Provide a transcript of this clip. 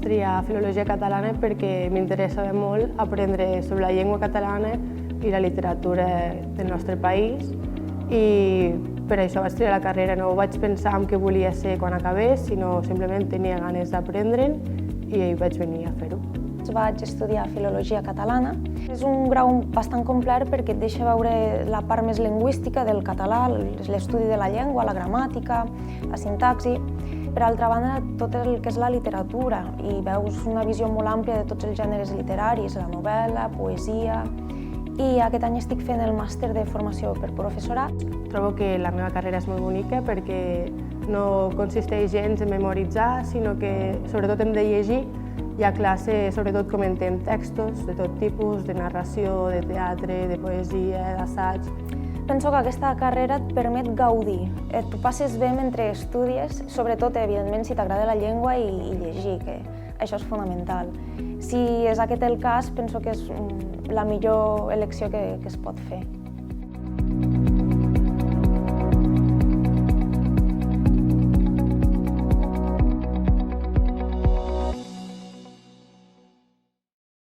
triar Filologia Catalana perquè m'interessava molt aprendre sobre la llengua catalana i la literatura del nostre país i per això vaig triar la carrera. No vaig pensar en què volia ser quan acabés, sinó simplement tenia ganes d'aprendre'n i vaig venir a fer-ho. Vaig estudiar Filologia Catalana. És un grau bastant complet perquè et deixa veure la part més lingüística del català, l'estudi de la llengua, la gramàtica, la sintaxi. Per altra banda, tot el que és la literatura i veus una visió molt àmplia de tots els gèneres literaris, la novel·la, poesia. I aquest any estic fent el màster de formació per professorat. Trobo que la meva carrera és molt bonica perquè no consisteix gens en memoritzar, sinó que sobretot hem de llegir. Hi ha classe, sobretot comentem textos de tot tipus, de narració, de teatre, de poesia, d'assaig. Penso que aquesta carrera et permet gaudir. Et passes bé mentre estudies, sobretot, evidentment, si t'agrada la llengua i llegir, que això és fonamental. Si és aquest el cas, penso que és la millor elecció que es pot fer.